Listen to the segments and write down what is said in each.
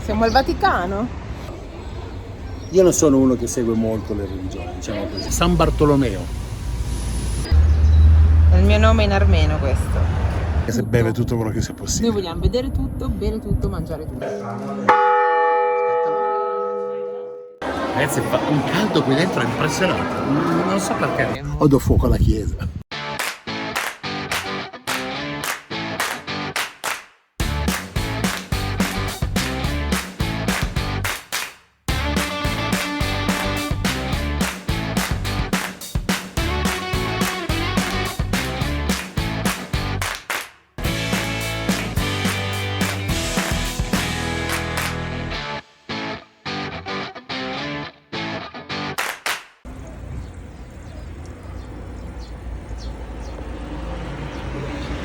Siamo al Vaticano? Io non sono uno che segue molto le religioni, diciamo così. San Bartolomeo. È il mio nome in armeno questo. E se beve tutto quello che sia Noi possibile. vogliamo vedere tutto, bere tutto, mangiare tutto. Ragazzi, fa un caldo qui dentro impressionante. Non so perché. Ho do fuoco alla chiesa.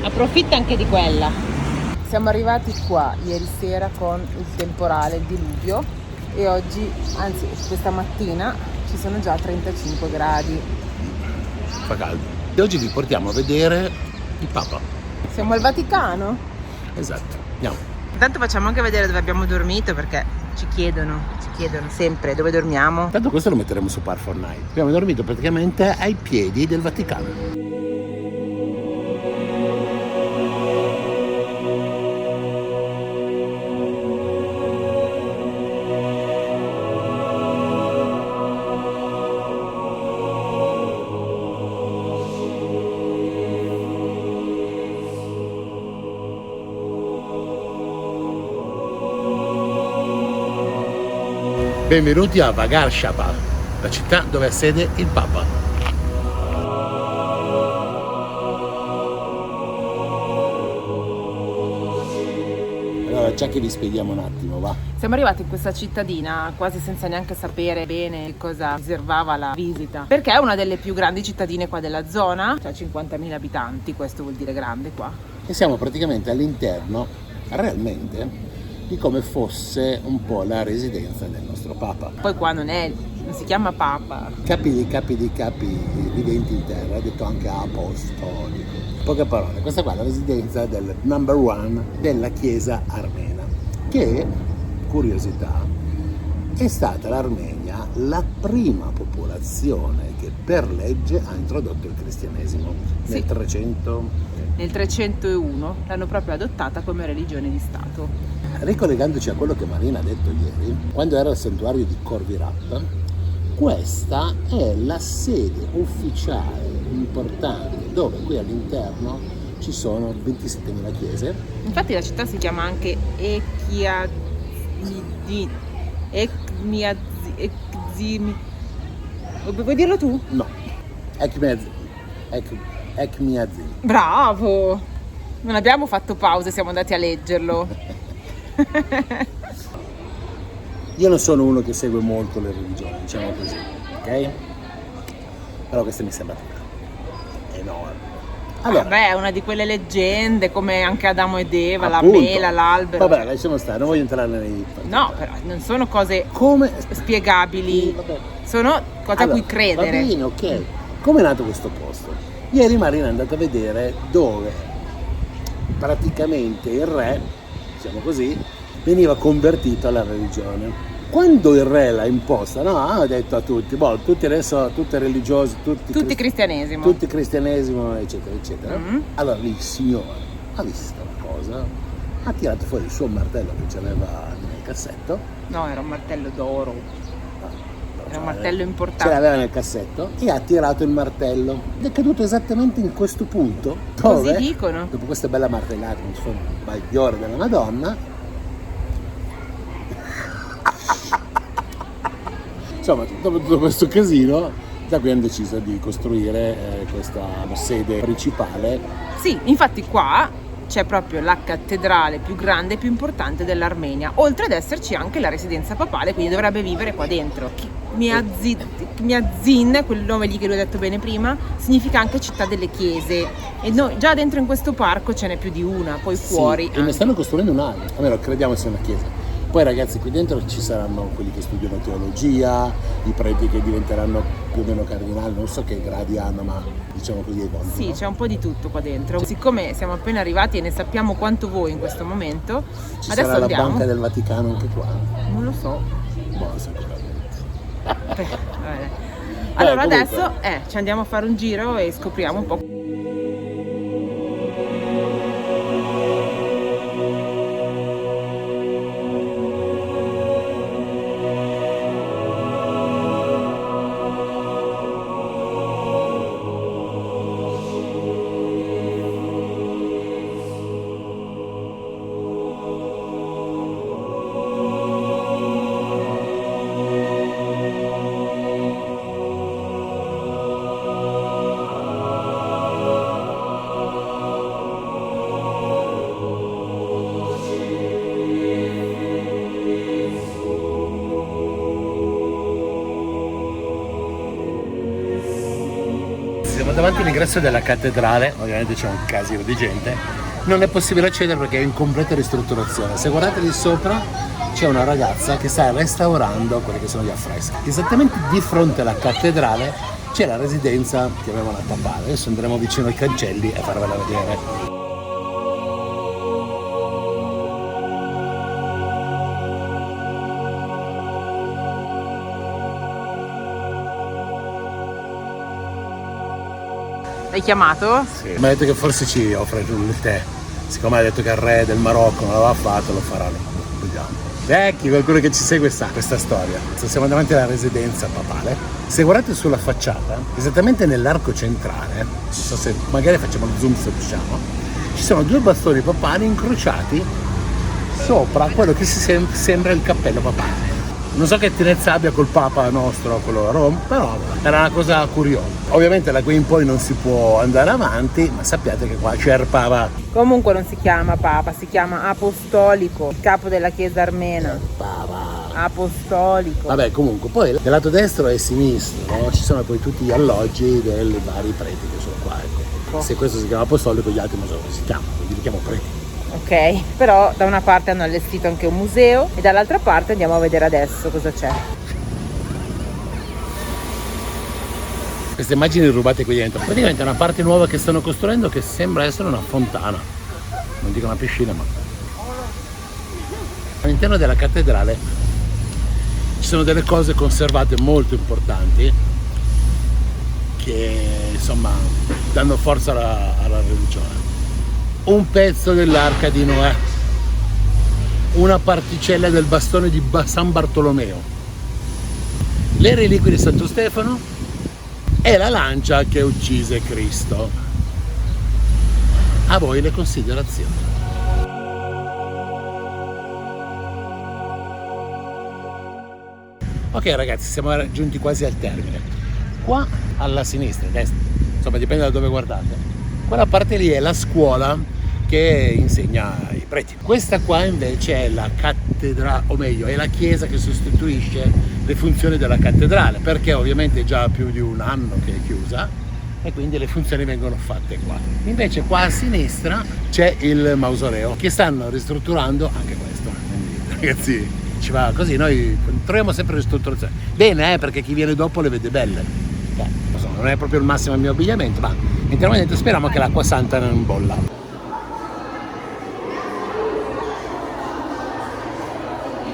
Approfitta anche di quella. Siamo arrivati qua ieri sera con il temporale, il diluvio, e oggi, anzi questa mattina, ci sono già 35 gradi. Fa caldo. E oggi vi portiamo a vedere il Papa. Siamo al Vaticano? Esatto. Andiamo. Intanto facciamo anche vedere dove abbiamo dormito, perché ci chiedono sempre dove dormiamo. Tanto questo lo metteremo su Par Fortnite. Abbiamo dormito praticamente ai piedi del Vaticano. Benvenuti a Vagar-Shapar, la città dove ha sede il Papa. Allora, già che vi spieghiamo un attimo, va. Siamo arrivati in questa cittadina quasi senza neanche sapere bene cosa riservava la visita, perché è una delle più grandi cittadine qua della zona, cioè 50.000 abitanti, questo vuol dire grande qua. E siamo praticamente all'interno, realmente, di come fosse un po' la residenza del nostro Papa. Poi qua non si chiama Papa. Capi viventi in terra, detto anche apostolico. In poche parole, questa qua è la residenza del number one della Chiesa armena, che, curiosità, è stata l'Armenia la prima popolazione che per legge ha introdotto il cristianesimo nel 300. Nel 301 l'hanno proprio adottata come religione di Stato. Ricollegandoci a quello che Marina ha detto ieri, quando era al santuario di Corvirat, questa è la sede ufficiale importante dove qui all'interno ci sono 27.000 chiese. Infatti la città si chiama anche Vuoi dirlo tu? No, Ekmiadzin. Bravo! Non abbiamo fatto pause, siamo andati a leggerlo. Io non sono uno che segue molto le religioni, diciamo così, ok? Però questa mi sembra enorme. Allora, Vabbè, è una di quelle leggende come anche Adamo ed Eva, appunto, la mela, l'albero. Vabbè, lasciamo stare, non voglio entrare nei... No, però non sono cose Come... spiegabili, Vabbè. sono cose a cui Va credere. bene, ok. Come è nato questo posto? Ieri Marina è andata a vedere dove praticamente il re, diciamo così, veniva convertito alla religione. Quando il re l'ha imposta, no, ha detto a tutti, tutti adesso, tutti religiosi, Tutti cristianesimo. tutti cristianesimo, eccetera, eccetera. Mm. Allora lì il signore ha visto la cosa, ha tirato fuori il suo martello che c'aveva nel cassetto. No, era un martello d'oro. Era un martello Ce importante. l'aveva nel cassetto e ha tirato il martello ed è caduto esattamente in questo punto Così dove, dicono. dopo questa bella martellata, insomma, bagliore della Madonna, insomma, dopo tutto questo casino, da qui hanno deciso di costruire questa sede principale. Sì, infatti qua c'è proprio la cattedrale più grande e più importante dell'Armenia, oltre ad esserci anche la residenza papale, quindi dovrebbe vivere qua dentro. Kmiadzin, quel nome lì che lui ha detto bene prima, significa anche città delle chiese, e noi già dentro in questo parco ce n'è più di una, poi fuori Sì, e ne stanno costruendo un'altra, almeno crediamo sia una chiesa. Poi ragazzi, qui dentro ci saranno quelli che studiano teologia, i preti che diventeranno più o meno cardinali, non so che gradi hanno, ma diciamo così è quanto. Sì, no? c'è un po' di tutto qua dentro. Siccome siamo appena arrivati e ne sappiamo quanto voi in questo momento, Ci adesso sarà andiamo. la Banca del Vaticano anche qua? Non lo so. Boh, sicuramente. Vabbè. Allora comunque. adesso ci andiamo a fare un giro e scopriamo un po'. Siamo davanti all'ingresso della cattedrale, ovviamente c'è un casino di gente, non è possibile accedere perché è in completa ristrutturazione. Se guardate lì sopra c'è una ragazza che sta restaurando quelli che sono gli affreschi. Esattamente di fronte alla cattedrale c'è la residenza, chiamiamola papale, adesso andremo vicino ai cancelli e farvela vedere. L'hai chiamato? Sì. Mi ha detto che forse ci offre il tè, siccome ha detto che il re del Marocco non l'aveva fatto, lo faranno. Vediamo. Vecchi, qualcuno che ci segue sa questa storia. Siamo davanti alla residenza papale. Se guardate sulla facciata, esattamente nell'arco centrale, non so se magari facciamo lo zoom se riusciamo, ci sono due bastoni papali incrociati sopra quello che sembra il cappello papale. Non so che attinenza abbia col Papa nostro, quello a Roma, però era una cosa curiosa. Ovviamente da qui in poi non si può andare avanti, ma sappiate che qua c'è il Papa. Comunque non si chiama Papa, si chiama Apostolico, il capo della chiesa armena. Papa. Apostolico. Vabbè, comunque, poi del lato destro e sinistro, no? Ci sono poi tutti gli alloggi dei vari preti che sono qua. Ecco. Se questo si chiama Apostolico, gli altri non so come si chiamano, quindi li chiamo preti. Ok, però da una parte hanno allestito anche un museo e dall'altra parte andiamo a vedere adesso cosa c'è. Queste immagini rubate qui dentro, praticamente è una parte nuova che stanno costruendo che sembra essere una fontana, non dico una piscina, ma all'interno della cattedrale ci sono delle cose conservate molto importanti che insomma danno forza alla religione. Un pezzo dell'arca di Noè, una particella del bastone di San Bartolomeo, le reliquie di Santo Stefano e la lancia che uccise Cristo. A voi le considerazioni. Ok ragazzi, siamo giunti quasi al termine. Qua alla sinistra, a destra, insomma dipende da dove guardate. Quella parte lì è la scuola che insegna ai preti. Questa qua invece è la cattedrale, o meglio, è la chiesa che sostituisce le funzioni della cattedrale, perché ovviamente è già più di un anno che è chiusa e quindi le funzioni vengono fatte qua. Invece qua a sinistra c'è il mausoleo che stanno ristrutturando anche questo. Quindi, ragazzi, ci va così, noi troviamo sempre ristrutturazione. Bene, perché chi viene dopo le vede belle. Non è proprio il massimo il mio abbigliamento, ma entriamo dentro, speriamo che l'acqua santa non bolla.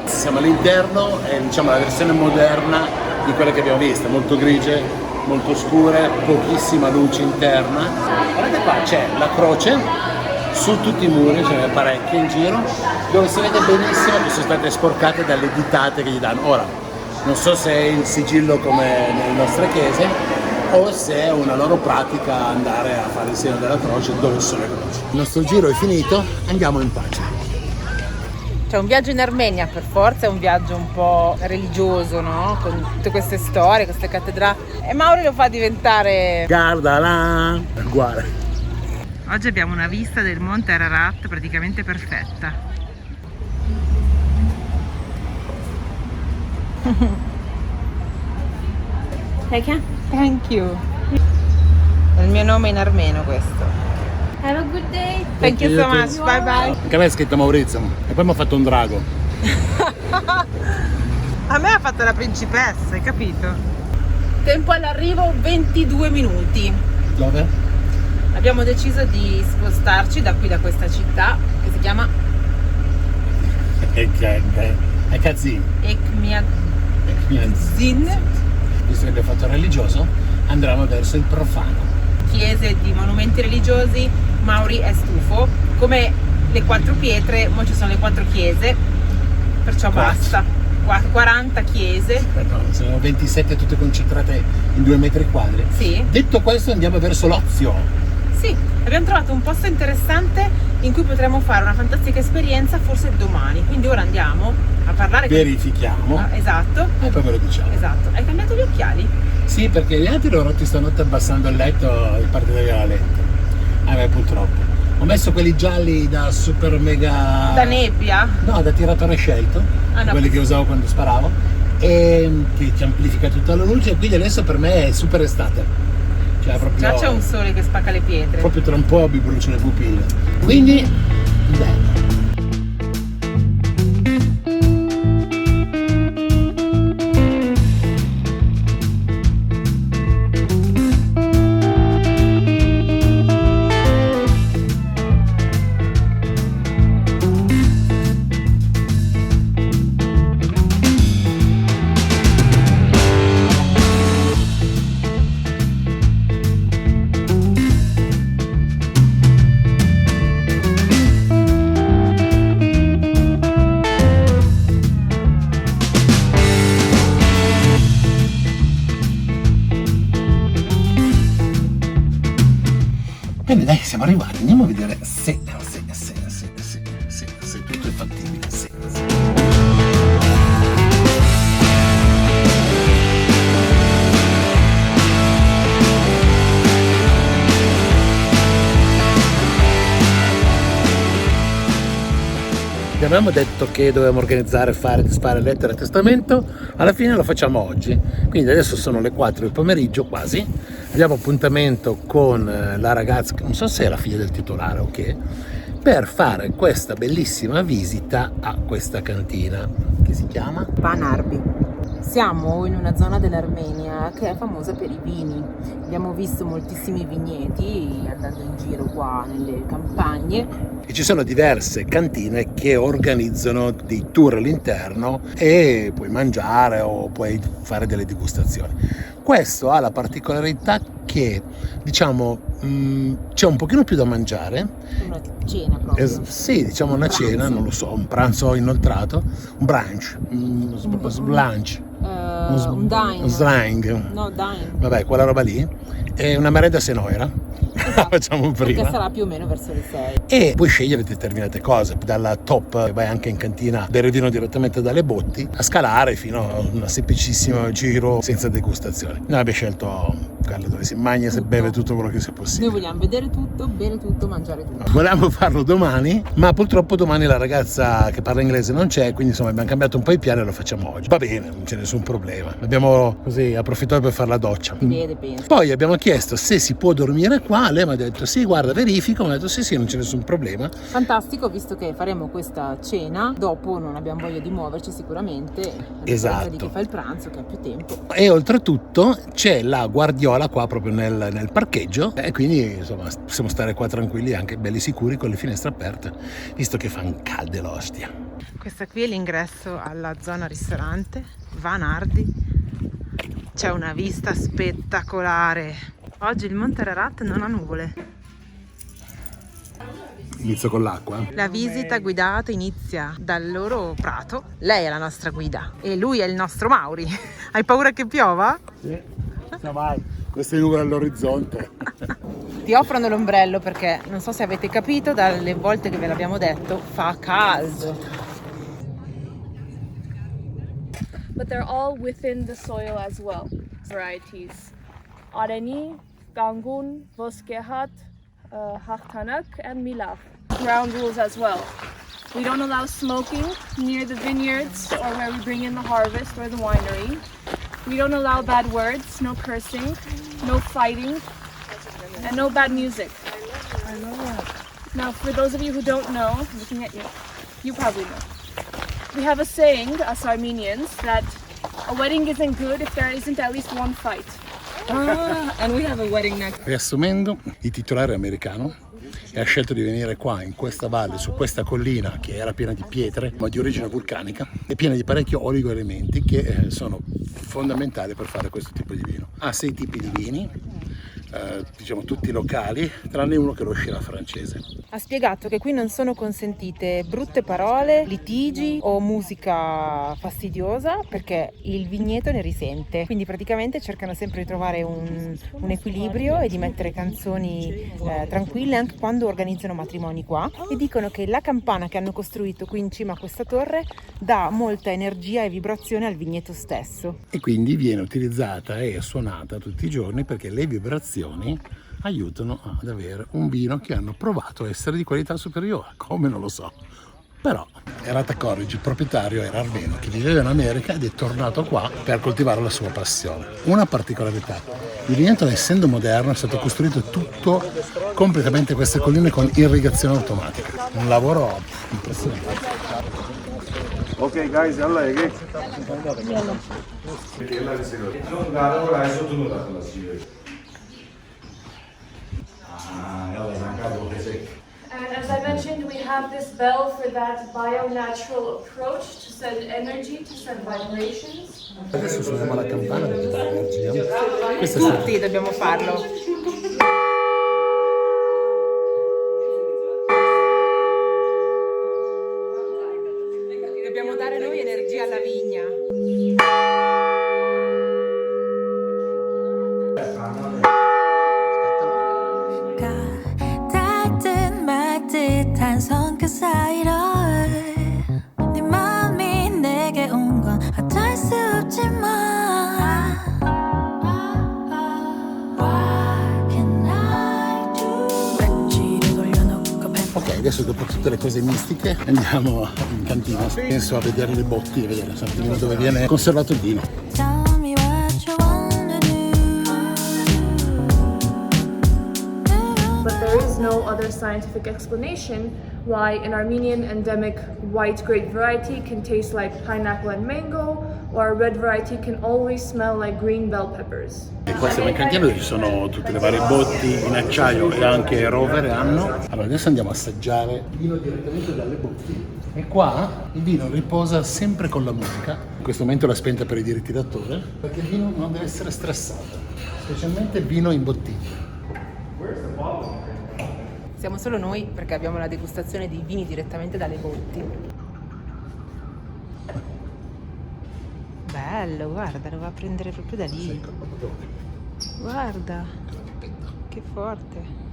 Siamo all'interno, è diciamo la versione moderna di quelle che abbiamo visto, molto grigie, molto scure, pochissima luce interna. Guardate qua, c'è la croce su tutti i muri, ce n'è parecchie in giro, dove si vede benissimo che sono state sporcate dalle ditate che gli danno. Ora, non so se è il sigillo come nelle nostre chiese, o se è una loro pratica andare a fare il segno della croce dove sono le croci. Il nostro giro è finito, andiamo in pace. C'è un viaggio in Armenia, per forza è un viaggio un po' religioso, no? Con tutte queste storie, queste cattedrali. E Mauri lo fa diventare... Guarda là! Uguale. Oggi abbiamo una vista del monte Ararat praticamente perfetta. Thank you. È il mio nome in armeno questo. Have a good day. Thank you so much. Bye bye. Anche a me è scritto Maurizio e poi mi ha fatto un drago. A me ha fatto la principessa, hai capito? Tempo all'arrivo 22 minuti. Dove? Abbiamo deciso di spostarci da qui, da questa città che si chiama Ekazin. Ekmiadzin. Visto che abbiamo fatto religioso, andremo verso il profano. Chiese di monumenti religiosi, Mauri è stufo. Come le 4 pietre, mo ci sono le 4 chiese, perciò basta. 40 chiese. No, sono 27 tutte concentrate in 2 metri quadri. Sì. Detto questo, andiamo verso l'ozio. Sì, abbiamo trovato un posto interessante in cui potremo fare una fantastica esperienza forse domani. Quindi ora andiamo a parlare. Verifichiamo. Esatto. E poi ve lo diciamo. Esatto. Hai cambiato gli occhiali? Sì, perché gli altri loro ti stanno abbassando il letto e parte da letto. Beh, purtroppo. Ho messo quelli gialli da super mega... Da nebbia? No, da tiratore scelto, no, quelli che usavo quando sparavo, e che ti amplifica tutta la luce, e quindi adesso per me è super estate. Cioè proprio... Già c'è un sole che spacca le pietre. Proprio tra un po' mi brucio le pupille. Quindi, bello. Bene, dai, siamo arrivati, andiamo a vedere se tutto è fattibile. Sì. Abbiamo detto che dovevamo organizzare, fare lettere a testamento, alla fine lo facciamo oggi, quindi adesso sono le 4 del pomeriggio quasi, abbiamo appuntamento con la ragazza, non so se è la figlia del titolare o che, per fare questa bellissima visita a questa cantina che si chiama Van Arbi. Siamo in una zona dell'Armenia che è famosa per i vini. Abbiamo visto moltissimi vigneti andando in giro qua nelle campagne. E ci sono diverse cantine che organizzano dei tour all'interno e puoi mangiare o puoi fare delle degustazioni. Questo ha la particolarità che, diciamo, c'è un pochino più da mangiare. Una cena proprio. Sì, diciamo una cena, non lo so, un pranzo inoltrato, un brunch, un lunch. Un dine. Un slang. No, dine. Vabbè, quella roba lì. E una merenda se noira. Esatto, facciamo prima. perché sarà più o meno verso le 6. E puoi scegliere determinate cose, dalla top vai anche in cantina a bere il vino direttamente dalle botti, a scalare fino a un semplicissimo giro senza degustazione. Noi abbiamo scelto quello dove si mangia e si beve tutto quello che sia possibile. Noi vogliamo vedere tutto, bere tutto, mangiare tutto. Volevamo farlo domani, ma purtroppo domani la ragazza che parla inglese non c'è, quindi insomma abbiamo cambiato un po' i piani e lo facciamo oggi. Va bene, non c'è nessun problema. Abbiamo così approfittato per fare la doccia. Si vede, penso. Poi abbiamo chiesto se si può dormire qua, lei mi ha detto sì, guarda, verifico, mi ha detto sì, non c'è nessun problema. Fantastico, visto che faremo questa cena, dopo non abbiamo voglia di muoverci sicuramente. Esatto. Di chi fa il pranzo, che ha più tempo. E oltretutto c'è la guardiola qua proprio nel parcheggio e quindi insomma possiamo stare qua tranquilli, anche belli sicuri con le finestre aperte, visto che fa un caldo l'ostia. Questa qui è l'ingresso alla zona ristorante Van Ardi. C'è una vista spettacolare. Oggi il Monte Ararat non ha nuvole. Inizio con l'acqua. La visita guidata inizia dal loro prato. Lei è la nostra guida e lui è il nostro Mauri. Hai paura che piova? Sì, vai. Queste nuvole all'orizzonte. Ti offrono l'ombrello perché, non so se avete capito, dalle volte che ve l'abbiamo detto, fa caldo. But they're all within the soil as well. Varieties: Areni, Gangun, Voskehat, Haktanak, and Milaf. Ground rules as well. We don't allow smoking near the vineyards or where we bring in the harvest or the winery. We don't allow bad words, no cursing, no fighting, and no bad music. Now, for those of you who don't know, looking at you, you probably know. We have a saying, us Armenians, that a wedding isn't good if there isn't at least one fight. And we have a wedding next. Riassumendo, il titolare americano e ha scelto di venire qua in questa valle, su questa collina che era piena di pietre ma di origine vulcanica e piena di parecchio oligoelementi che sono fondamentali per fare questo tipo di vino. Ha 6 tipi di vini, diciamo tutti locali, tranne uno che è lo Shiraz francese. Ha spiegato che qui non sono consentite brutte parole, litigi o musica fastidiosa perché il vigneto ne risente. Quindi praticamente cercano sempre di trovare un equilibrio e di mettere canzoni tranquille anche quando organizzano matrimoni qua. E dicono che la campana che hanno costruito qui in cima a questa torre dà molta energia e vibrazione al vigneto stesso. E quindi viene utilizzata e suonata tutti i giorni perché le vibrazioni aiutano ad avere un vino che hanno provato a essere di qualità superiore, come non lo so. Però Errata Corrigi, il proprietario, era armeno che viveva in America ed è tornato qua per coltivare la sua passione. Una particolarità, il vigneto essendo moderno è stato costruito tutto completamente queste colline con irrigazione automatica, un lavoro impressionante. Okay guys, yalla ye. And as I mentioned, we have this bell for that bio-natural approach to send energy, to send vibrations. Adesso suoniamo la campana per dare energia. Questo è Tutti dobbiamo farlo. Dobbiamo dare noi energia alla vigna. 닿든 말듯한 손끝 사이로 네 마음이 내게 온 건 어쩔 수 없지만 What can I do? 배지를 돌려놓고 Ok, adesso dopo tutte le cose mistiche andiamo in cantina. Penso a vedere le botti, a vedere sempre dove viene conservato il vino. Tell me what you wanna do. But there is no other scientific explanation why an Armenian endemic white grape variety can taste like pineapple and mango, or a red variety can always smell like green bell peppers. E qua siamo in cantina dove ci sono tutte le varie botti in acciaio e anche rovere hanno. Allora adesso andiamo a assaggiare il vino direttamente dalle botti. E qua il vino riposa sempre con la musica. In questo momento l'ha spenta per i diritti d'autore, perché il vino non deve essere stressato, specialmente il vino in bottiglia. Siamo solo noi perché abbiamo la degustazione di vini direttamente dalle botti. Bello, guarda, lo va a prendere proprio da lì. Guarda, che forte.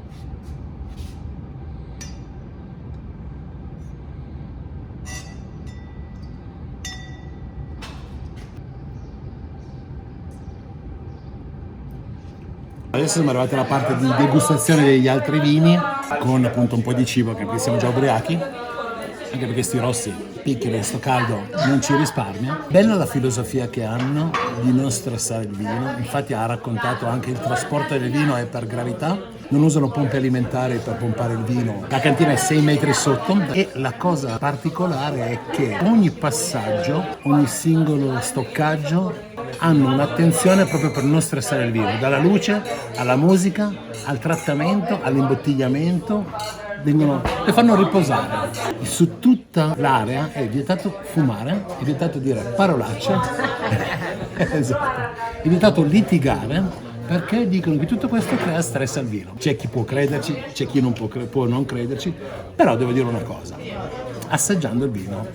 Adesso siamo arrivati alla parte di degustazione degli altri vini con appunto un po' di cibo, che qui siamo già ubriachi, anche perché sti rossi picchiano, sto caldo non ci risparmia. Bella la filosofia che hanno di non stressare il vino, infatti ha raccontato anche il trasporto del vino è per gravità, non usano pompe alimentari per pompare il vino, la cantina è 6 metri sotto e la cosa particolare è che ogni passaggio, ogni singolo stoccaggio hanno un'attenzione proprio per non stressare il vino, dalla luce alla musica, al trattamento, all'imbottigliamento, le fanno riposare. Su tutta l'area è vietato fumare, è vietato dire parolacce, esatto. È vietato litigare, perché dicono che tutto questo crea stress al vino. C'è chi può crederci, c'è chi non può non crederci, però devo dire una cosa, assaggiando il vino,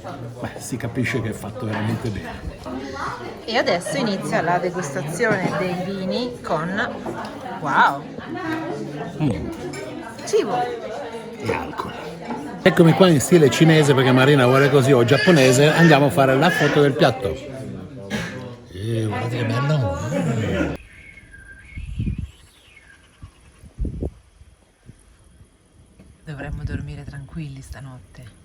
si capisce che è fatto veramente bene. E adesso inizia la degustazione dei vini con wow! Cibo! E alcol. Eccomi qua in stile cinese perché Marina vuole così, o giapponese, andiamo a fare la foto del piatto. Guardate che bello! Dovremmo dormire tranquilli stanotte.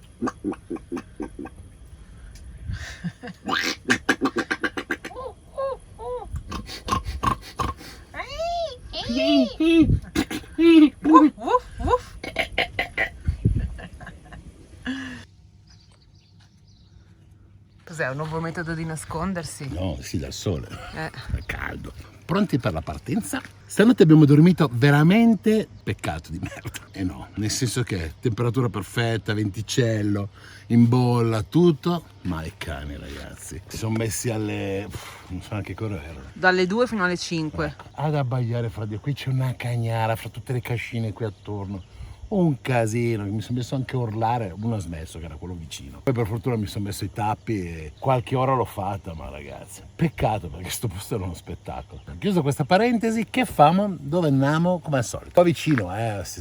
nuovo metodo di nascondersi. No, sì, dal sole. Eh. È caldo. Pronti per la partenza? Stanotte abbiamo dormito veramente peccato di merda. E no, nel senso che temperatura perfetta, venticello, in bolla, tutto. Ma i cani, ragazzi, si sono messi alle... non so neanche che ore erano. Dalle 2 fino alle 5. Ad abbaiare fra di qui, c'è una cagnara fra tutte le cascine qui attorno. Un casino, mi sono messo anche a urlare, uno ha smesso che era quello vicino. Poi per fortuna mi sono messo i tappi e qualche ora l'ho fatta, ma ragazzi, peccato perché sto posto era uno spettacolo. Chiuso questa parentesi, che famo? Dove andiamo? Come al solito. Qua vicino,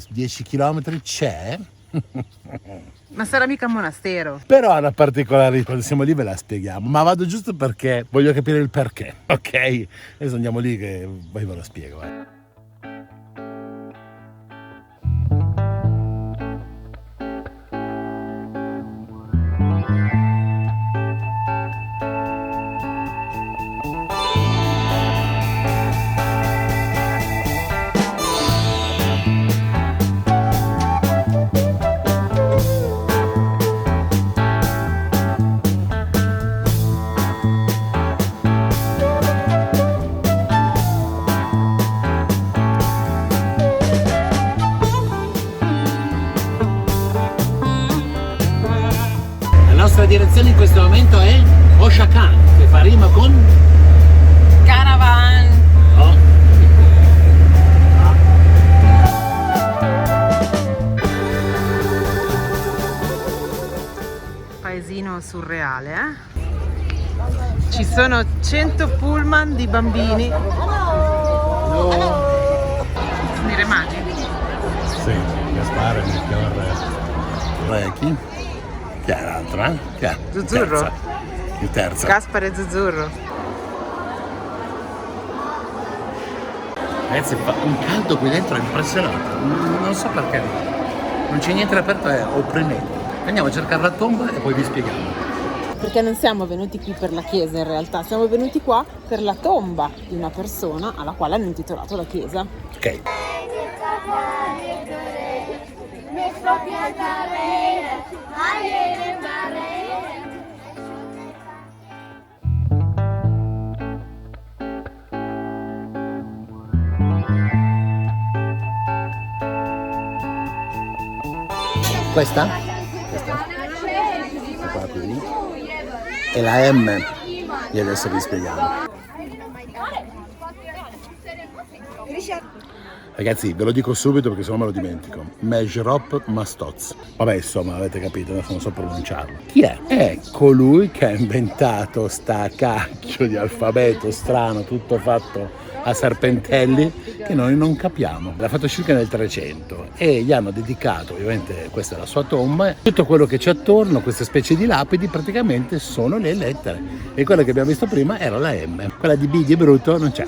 10 km c'è... Ma sarà mica un monastero. Però ha una particolarità, quando siamo lì ve la spieghiamo, ma vado giusto perché voglio capire il perché, ok? Adesso andiamo lì che poi ve lo spiego, La nostra direzione in questo momento è Oshakan, che fa rima con... Caravan. No. Paesino surreale, eh? Ci sono 100 pullman di bambini. Sono i remagi. Sì, Gaspare, Melchiorre, Rechi. Chi è l'altro, eh? Chi è? Zuzzurro. Il terzo. Gaspare Zuzzurro. Ragazzi, fa un caldo qui dentro impressionante. Non so perché. Non c'è niente aperto, è opprimente. Andiamo a cercare la tomba e poi vi spieghiamo. Perché non siamo venuti qui per la chiesa in realtà, siamo venuti qua per la tomba di una persona alla quale hanno intitolato la chiesa. Ok. Questa? Questa qua qui. E la M. E adesso vi spieghiamo. Ragazzi, ve lo dico subito perché se no me lo dimentico. Mejerop Mastoz. Vabbè, insomma, avete capito, adesso non so pronunciarlo. Chi è? È colui che ha inventato sta cacchio di alfabeto strano, tutto fatto a serpentelli, che noi non capiamo. L'ha fatto circa nel 300 e gli hanno dedicato, ovviamente questa è la sua tomba, tutto quello che c'è attorno, queste specie di lapidi, praticamente sono le lettere. E quella che abbiamo visto prima era la M. Quella di B di brutto non c'è.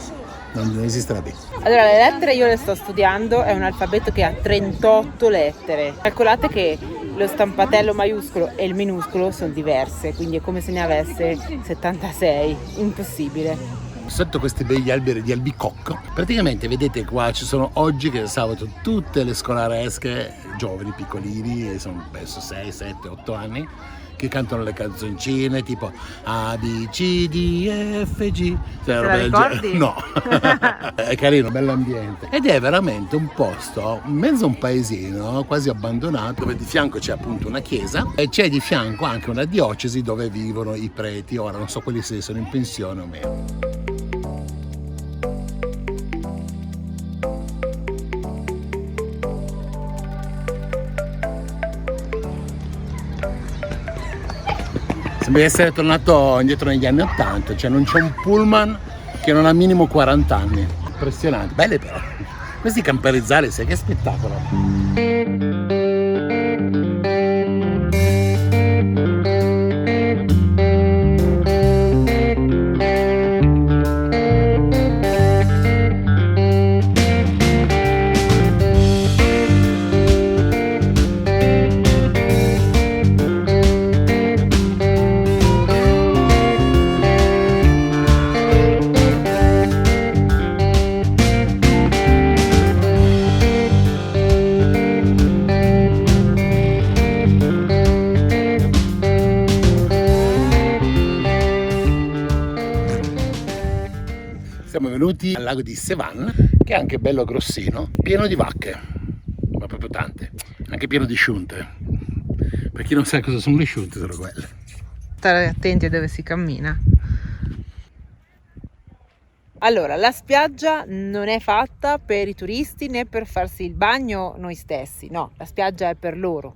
Non esiste la B. Allora, le lettere io le sto studiando, è un alfabeto che ha 38 lettere. Calcolate che lo stampatello maiuscolo e il minuscolo sono diverse, quindi è come se ne avesse 76, impossibile. Sotto questi begli alberi di albicocco, praticamente vedete qua ci sono oggi che è sabato tutte le scolaresche giovani, piccolini, e sono penso 6, 7, 8 anni, che cantano le canzoncine tipo A, B, C, D, E, F, G. Te la ricordi? No, è carino, bell'ambiente. Ed è veramente un posto, in mezzo a un paesino quasi abbandonato, dove di fianco c'è appunto una chiesa e c'è di fianco anche una diocesi dove vivono i preti. Ora non so quelli se sono in pensione o meno. Sembra di essere tornato indietro negli anni 80, cioè non c'è un pullman che non ha minimo 40 anni. Impressionante, belle però. Questi camperizzare, sai che spettacolo. Siamo venuti al lago di Sevan, che è anche bello grossino, pieno di vacche, ma proprio tante, anche pieno di sciunte. Per chi non sa cosa sono le sciunte, sono quelle. Stare attenti a dove si cammina. Allora, la spiaggia non è fatta per i turisti né per farsi il bagno noi stessi, no, la spiaggia è per loro.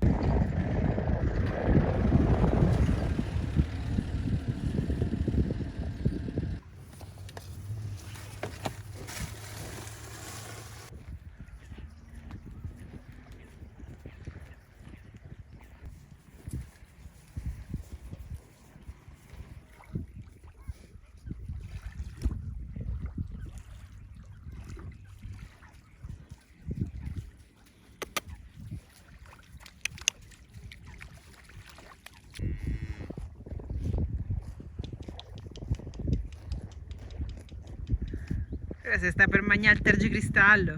Se sta per mangiare il tergicristallo.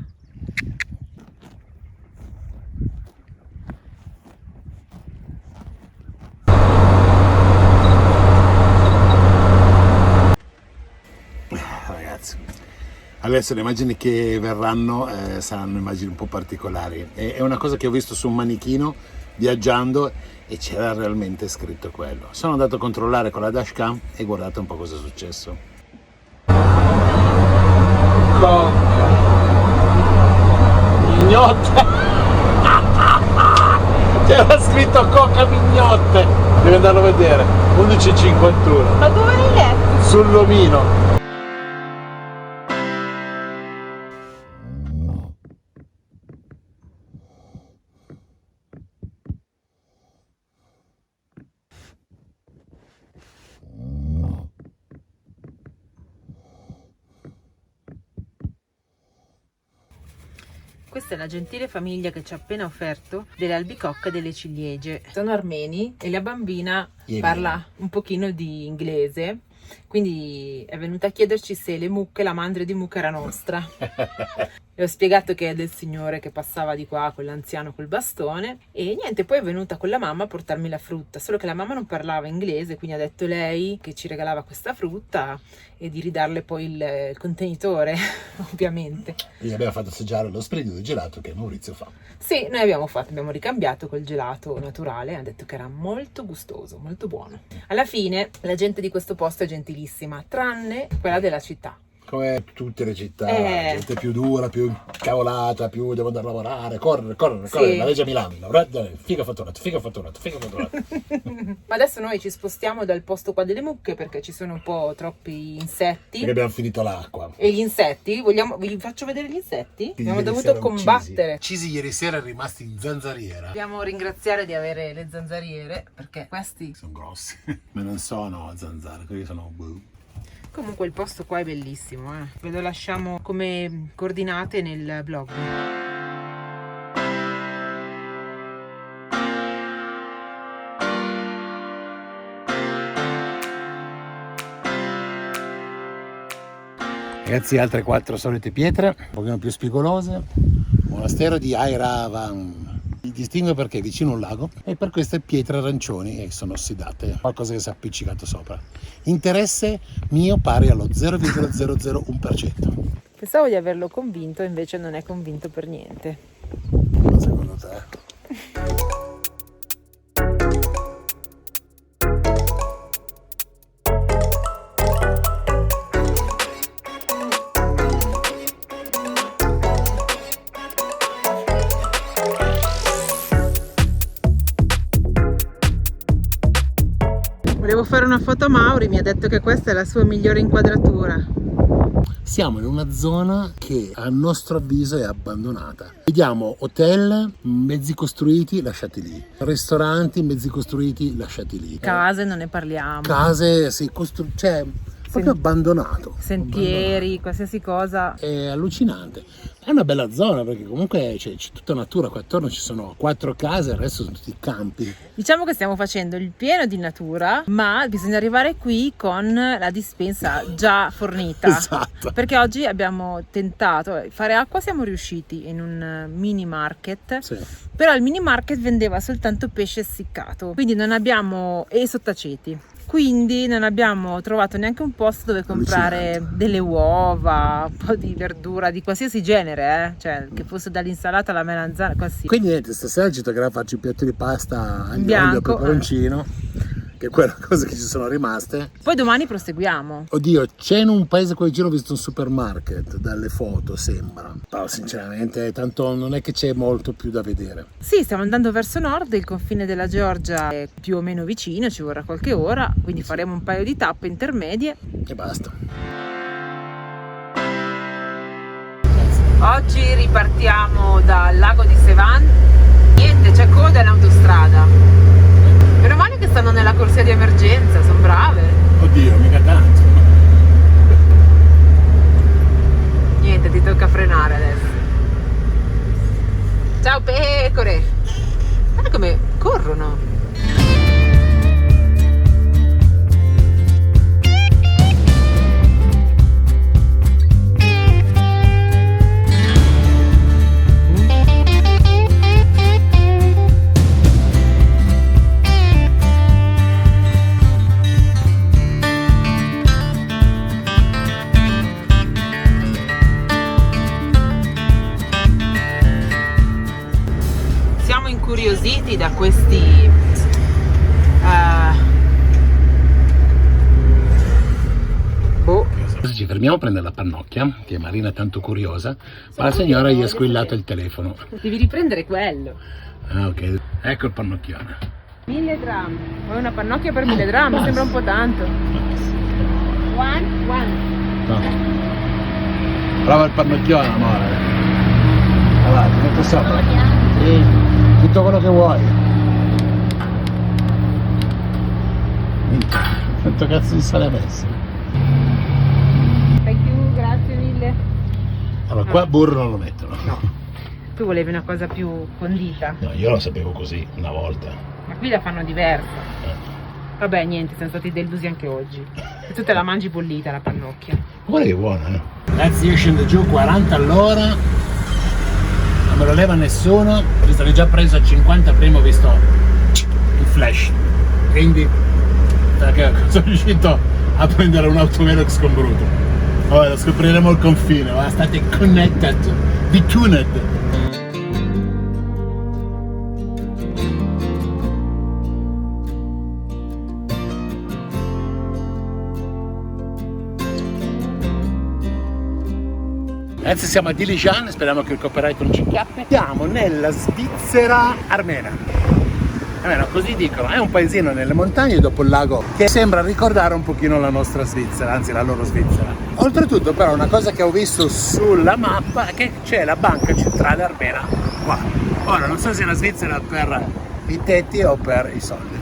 Ragazzi, adesso le immagini che verranno saranno immagini un po' particolari. È una cosa che ho visto su un manichino viaggiando e c'era realmente scritto quello. Sono andato a controllare con la dashcam e guardate un po' cosa è successo. Mignotte. C'era scritto Coca Mignotte, devi andarlo a vedere. 11:51 Ma dove l'hai letto? sull'omino. Questa è la gentile famiglia che ci ha appena offerto delle albicocche e delle ciliegie. Sono armeni e la bambina parla un pochino di inglese, quindi è venuta a chiederci se le mucche, la mandria di mucca era nostra. Le ho spiegato che è del signore che passava di qua, quell'anziano col bastone, e niente, poi è venuta con la mamma a portarmi la frutta, solo che la mamma non parlava inglese, quindi ha detto lei che ci regalava questa frutta e di ridarle poi il contenitore, ovviamente. Gli abbiamo fatto assaggiare lo splendido gelato che Maurizio fa. Sì, noi abbiamo ricambiato col gelato naturale, ha detto che era molto gustoso, molto buono. Alla fine la gente di questo posto è gentilissima, tranne quella della città. Come tutte le città, gente più dura, più incavolata, più devo andare a lavorare, correre, Sì. la legge a Milano, figa fatturato. Ma adesso noi ci spostiamo dal posto qua delle mucche perché ci sono un po' troppi insetti. Perché abbiamo finito l'acqua. E gli insetti? Vi faccio vedere gli insetti? Abbiamo Ieri dovuto sera combattere. Uccisi ieri sera rimasti in zanzariera. Dobbiamo ringraziare di avere le zanzariere perché questi... Sono grossi, ma non sono zanzare, quelli sono Comunque il posto qua è bellissimo, ve lo lasciamo come coordinate nel blog. Ragazzi, altre 4 solite pietre, un pochino più spigolose. Monastero di Airavan. Mi distingue perché è vicino a un lago e per queste pietre arancioni che sono ossidate, qualcosa che si è appiccicato sopra. Interesse mio pari allo 0,001%. Pensavo di averlo convinto, invece non è convinto per niente. Ma secondo te? Volevo fare una foto a Mauri, mi ha detto che questa è la sua migliore inquadratura. Siamo in una zona che a nostro avviso è abbandonata. Vediamo hotel mezzi costruiti lasciati lì, ristoranti mezzi costruiti lasciati lì, Case non ne parliamo. case sì, cioè proprio abbandonato. Sentieri, qualsiasi cosa. È allucinante. È una bella zona perché comunque c'è tutta natura qua attorno, ci sono 4 case, il resto sono tutti campi. Diciamo che stiamo facendo il pieno di natura, ma bisogna arrivare qui con la dispensa già fornita. Esatto. Perché oggi abbiamo tentato fare acqua, siamo riusciti in un mini market, Sì. però il mini market vendeva soltanto pesce essiccato, quindi non abbiamo, e sottaceti. quindi non abbiamo trovato neanche un posto dove comprare delle uova, un po' di verdura di qualsiasi genere, cioè che fosse dall'insalata alla melanzana, qualsiasi. Quindi niente, stasera ci toccherà farci un piatto di pasta aglio, Bianco, olio, peperoncino, che è quella cosa che ci sono rimaste. Poi domani proseguiamo. Oddio, c'è in un paese qua vicino, ho visto un supermarket, dalle foto sembra, però sinceramente tanto non è che c'è molto più da vedere. Sì, stiamo andando verso nord, il confine della Georgia è più o meno vicino, ci vorrà qualche ora, quindi faremo un paio di tappe intermedie. E basta. Oggi ripartiamo dal lago di Sevan. Niente, c'è coda in autostrada. Meno male che stanno nella corsia di emergenza, sono brave. Oddio, mica tanto. Niente, ti tocca frenare adesso. Ciao pecore! Guarda come corrono! Incuriositi da questi Ci fermiamo a prendere la pannocchia, che Marina è tanto curiosa, ma la signora gli ha squillato il telefono. devi riprendere quello. Ah, ok, ecco il pannocchione. 1000 dram. Vuoi una pannocchia per 1000 dram? Mi sembra un po' tanto. One. No. Prova il pannocchione, amore. Allora, ti metto sopra. Sì, tutto quello che vuoi. Quanto cazzo di sale hai messo? Thank you, grazie mille. Allora, qua burro non lo mettono. No. Tu volevi una cosa più condita. No, io lo sapevo così una volta. Ma qui la fanno diversa. Vabbè, niente, siamo stati delusi anche oggi. E tu te la mangi bollita la pannocchia. Guarda che buona, eh? Ragazzi, io scendo giù 40 all'ora, non me lo leva nessuno, visto che già preso a 50 prima ho visto il flash. Quindi sono riuscito a prendere un autovelox con Bruto. Ora scopriremo il confine, ma state connected, be tuned. Adesso siamo a Dilijan, speriamo che il copyright non ci chiappe. Siamo nella Svizzera armena. Almeno così dicono, è un paesino nelle montagne dopo il lago che sembra ricordare un pochino la nostra Svizzera, anzi la loro Svizzera. Oltretutto però una cosa che ho visto sulla mappa è che c'è la banca centrale armena qua. Ora non so se è la Svizzera per i tetti o per i soldi.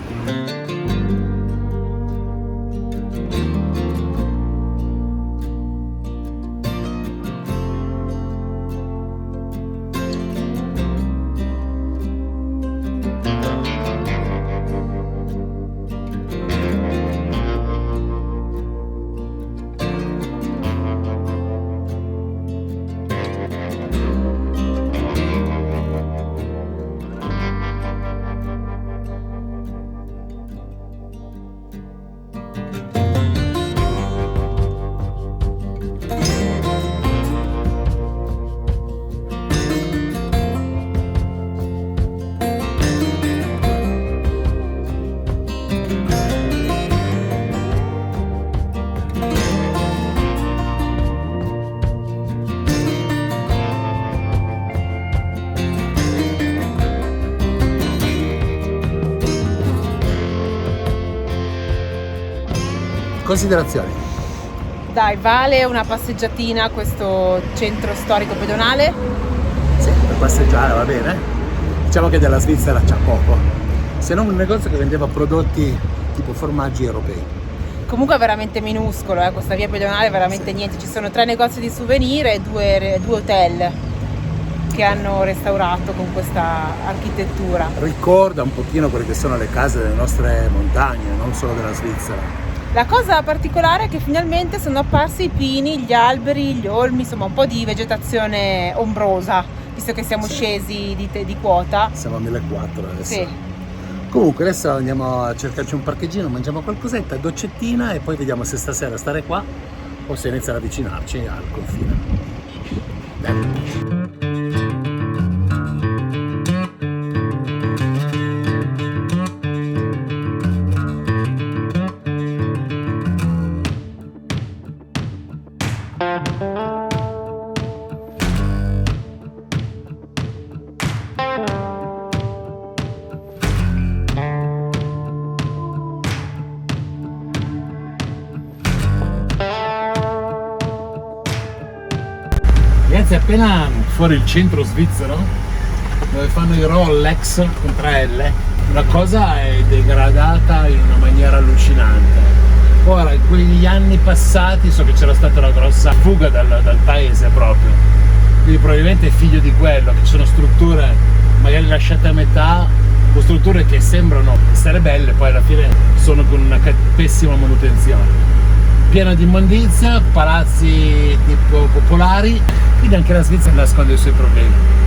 Considerazioni. Dai, vale una passeggiatina a questo centro storico pedonale? Sì, per passeggiare va bene. Diciamo che della Svizzera c'ha poco, se non un negozio che vendeva prodotti tipo formaggi europei. Comunque è veramente minuscolo, questa via pedonale è veramente niente. Ci sono 3 negozi di souvenir e 2 hotel che hanno restaurato con questa architettura. Ricorda un pochino quelle che sono le case delle nostre montagne, non solo della Svizzera. La cosa particolare è che finalmente sono apparsi i pini, gli alberi, gli olmi, insomma un po' di vegetazione ombrosa, visto che siamo scesi di quota. Siamo a 1400 adesso. Sì. Comunque adesso andiamo a cercarci un parcheggino, mangiamo qualcosetta, doccettina e poi vediamo se stasera stare qua o se iniziare ad avvicinarci al confine. Bene. Ragazzi, appena fuori il centro svizzero dove fanno i Rolex con 3L, una cosa è degradata in una maniera allucinante. Ora, in quegli anni passati so che c'era stata una grossa fuga dal paese proprio, quindi probabilmente è figlio di quello, che ci sono strutture magari lasciate a metà o strutture che sembrano essere belle, poi alla fine sono con una pessima manutenzione. Piena di immondizia, palazzi tipo popolari, quindi anche la Svizzera nasconde i suoi problemi.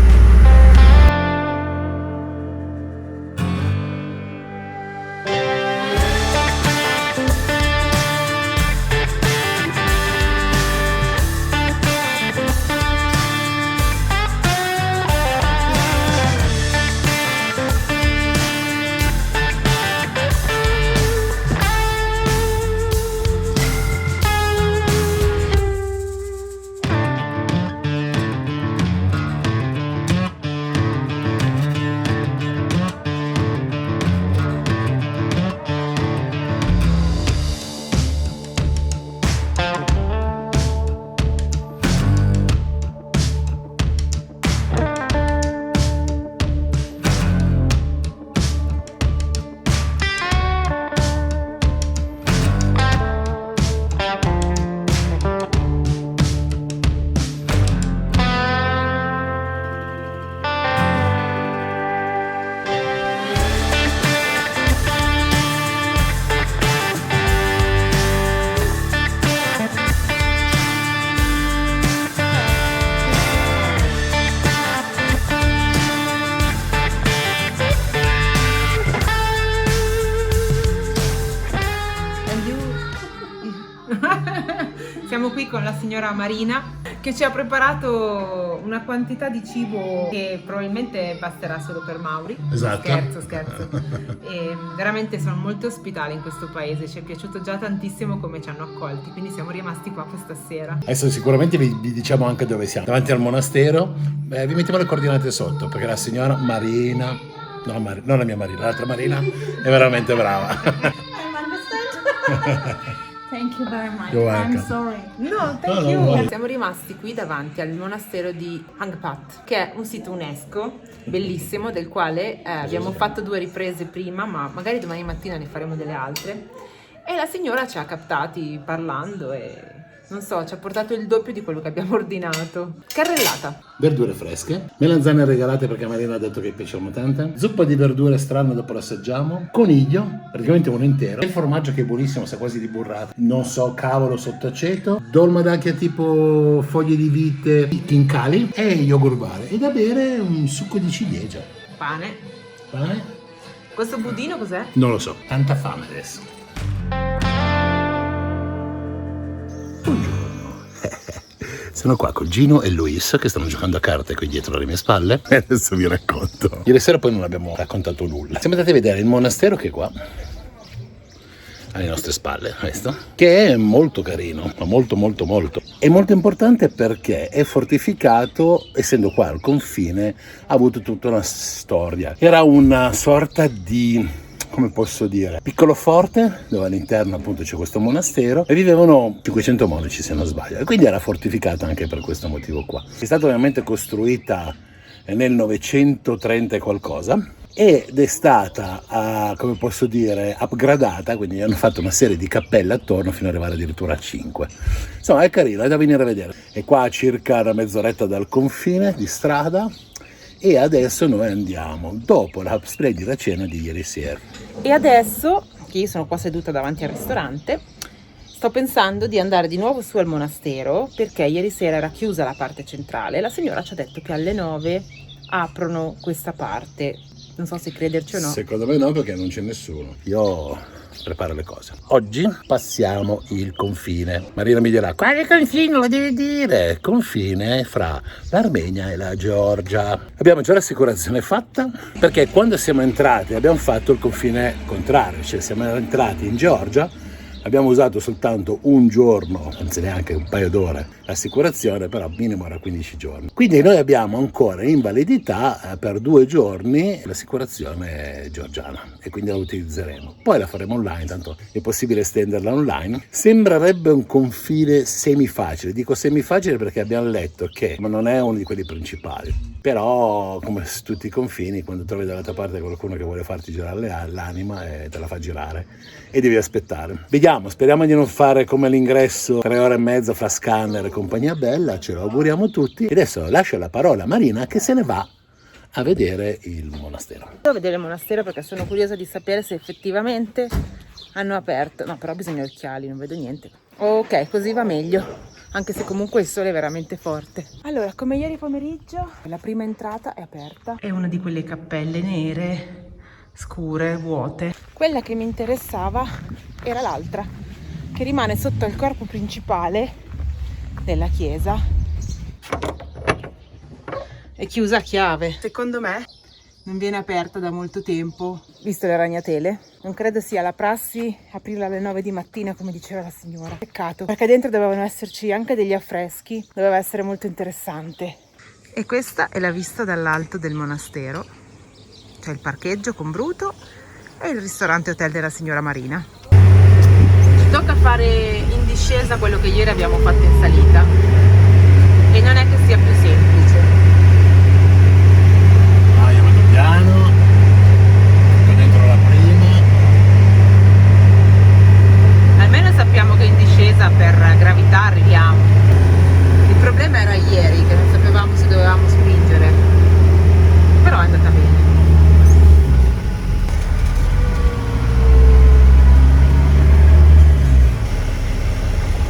Siamo qui con la signora Marina che ci ha preparato una quantità di cibo che probabilmente basterà solo per Mauri. Esatto. Scherzo. E veramente sono molto ospitali in questo paese, ci è piaciuto già tantissimo come ci hanno accolti, quindi siamo rimasti qua questa sera. Adesso sicuramente vi diciamo anche dove siamo. Davanti al monastero, vi mettiamo le coordinate sotto, perché la signora Marina, non la mia Marina, l'altra Marina, è veramente brava. Thank you very much. You're welcome. I'm sorry. No, thank No, you. no, no. Siamo rimasti qui davanti al monastero di Angpat, che è un sito UNESCO bellissimo, del quale abbiamo fatto 2 riprese prima, ma magari domani mattina ne faremo delle altre. E la signora ci ha captati parlando e non so, ci ha portato il doppio di quello che abbiamo ordinato. Carrellata. Verdure fresche, melanzane regalate perché Marina ha detto che piacciono tante, zuppa di verdure strana, dopo l'assaggiamo, coniglio, praticamente uno intero, il formaggio che è buonissimo, sa quasi di burrata, non so, cavolo sotto aceto, dolma d'anche tipo foglie di vite, chincali e yogurt bar, e da bere un succo di ciliegia. Pane. Pane? Questo budino cos'è? Non lo so, tanta fame adesso. Sono qua con Gino e Luis che stanno giocando a carte qui dietro alle mie spalle e adesso vi racconto. Ieri sera poi non abbiamo raccontato nulla. Siamo andati a vedere il monastero che è qua alle nostre spalle, questo, che è molto carino, ma molto. È molto importante perché è fortificato, essendo qua al confine, ha avuto tutta una storia. Era una sorta di, come posso dire, piccolo forte dove all'interno appunto c'è questo monastero e vivevano 500 monaci se non sbaglio, e quindi era fortificata anche per questo motivo qua. È stata ovviamente costruita nel 930 e qualcosa ed è stata, come posso dire, upgradata, quindi hanno fatto una serie di cappelle attorno fino ad arrivare addirittura a 5. Insomma è carino, è da venire a vedere. È qua a circa una mezz'oretta dal confine di strada. E adesso noi andiamo dopo la splendida cena di ieri sera. E adesso, che io sono qua seduta davanti al ristorante, sto pensando di andare di nuovo su al monastero, perché ieri sera era chiusa la parte centrale. La signora ci ha detto che alle 9 aprono questa parte Non so se crederci o no. Secondo me no, perché non c'è nessuno. Io preparo le cose. Oggi passiamo il confine. Marina mi dirà: quale confine lo devi dire? Confine fra l'Armenia e la Georgia. Abbiamo già l'assicurazione fatta, perché quando siamo entrati abbiamo fatto il confine contrario, cioè siamo entrati in Georgia. Abbiamo usato soltanto un giorno, anzi neanche un paio d'ore, l'assicurazione, però minimo era 15 giorni. Quindi noi abbiamo ancora in validità per 2 giorni l'assicurazione georgiana e quindi la utilizzeremo. Poi la faremo online, tanto è possibile estenderla online. Sembrerebbe un confine semifacile, dico semifacile perché abbiamo letto che non è uno di quelli principali. Però, come su tutti i confini, quando trovi dall'altra parte qualcuno che vuole farti girare l'anima te la fa girare e devi aspettare. Vediamo, speriamo di non fare come all'ingresso 3 ore e mezza fra scanner e compagnia bella, ce lo auguriamo tutti. E adesso lascio la parola a Marina che se ne va a vedere il monastero. Devo a vedere il monastero perché sono curiosa di sapere se effettivamente hanno aperto. No, però bisogna occhiali, non vedo niente. Ok, così va meglio. Anche se comunque il sole è veramente forte. Allora, come ieri pomeriggio, la prima entrata è aperta. È una di quelle cappelle nere, scure, vuote. Quella che mi interessava era l'altra, che rimane sotto il corpo principale della chiesa. È chiusa a chiave. Secondo me non viene aperta da molto tempo, visto le ragnatele. Non credo sia la prassi aprirla alle 9 di mattina, come diceva la signora. Peccato, perché dentro dovevano esserci anche degli affreschi, doveva essere molto interessante. E questa è la vista dall'alto del monastero. C'è il parcheggio con Bruto e il ristorante hotel della signora Marina. Ci tocca fare in discesa quello che ieri abbiamo fatto in salita. E non è che sia più semplice. Piano, dentro la prima. Almeno sappiamo che in discesa per gravità arriviamo. Il problema era ieri che non sapevamo se dovevamo spingere, però è andata bene.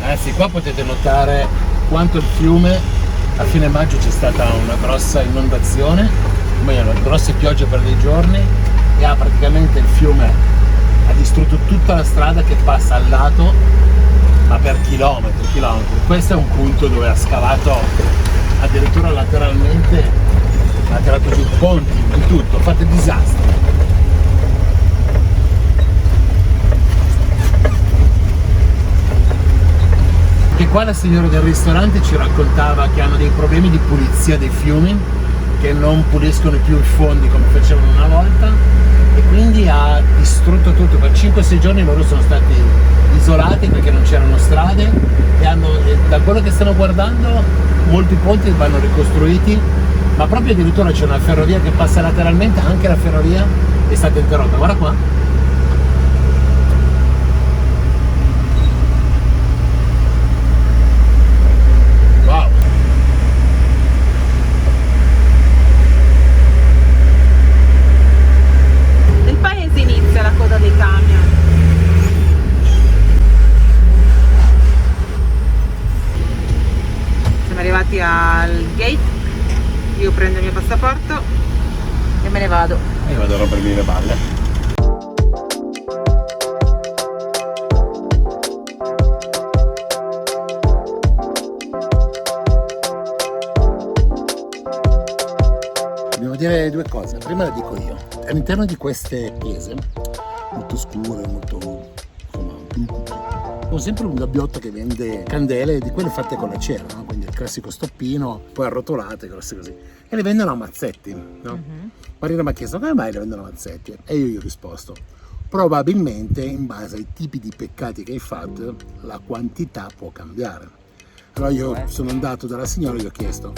Anzi, qua potete notare quanto il fiume, a fine maggio c'è stata una grossa inondazione, grosse piogge per dei giorni, e ha praticamente il fiume ha distrutto tutta la strada che passa al lato, ma per chilometri. Questo è un punto dove ha scavato addirittura lateralmente, ha tirato giù ponti, di tutto, fate disastri. E qua la signora del ristorante ci raccontava che hanno dei problemi di pulizia dei fiumi, che non puliscono più i fondi come facevano una volta, e quindi ha distrutto tutto. Per 5-6 giorni loro sono stati isolati perché non c'erano strade e da quello che stiamo guardando molti ponti vanno ricostruiti, ma proprio addirittura c'è una ferrovia che passa lateralmente, anche la ferrovia è stata interrotta. Guarda qua. Al gate, io prendo il mio passaporto e me ne vado. E vado a rompermi le balle. Devo dire 2 cose. Prima la dico io. All'interno di queste chiese, molto scure, molto ho sempre un gabbiotto che vende candele di quelle fatte con la cera, no? Quindi il classico stoppino, poi arrotolate, grosse così, e le vendono a mazzetti, no? Marina mi ha chiesto come mai le vendono a mazzetti, e io gli ho risposto: probabilmente in base ai tipi di peccati che hai fatto la quantità può cambiare. Allora io sono andato dalla signora e gli ho chiesto: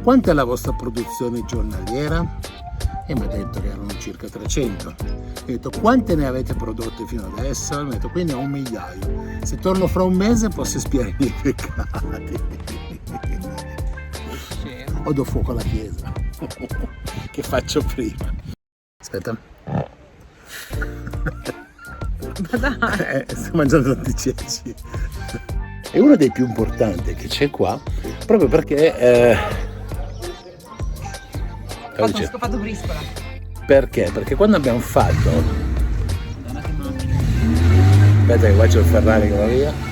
quanta è la vostra produzione giornaliera? E mi ha detto che erano circa 300. Ho detto: quante ne avete prodotte fino adesso? Mi ha detto: quindi a 1 migliaio. Se torno fra un mese posso espiare i miei peccati. O do fuoco alla chiesa. Che faccio prima? Aspetta. Ma dai. Sto mangiando tanti ceci. È uno dei più importanti che c'è qua, proprio perché Ho scopato briscola. Perché? Perché quando abbiamo fatto... Aspetta che qua c'è il Ferrari che va via.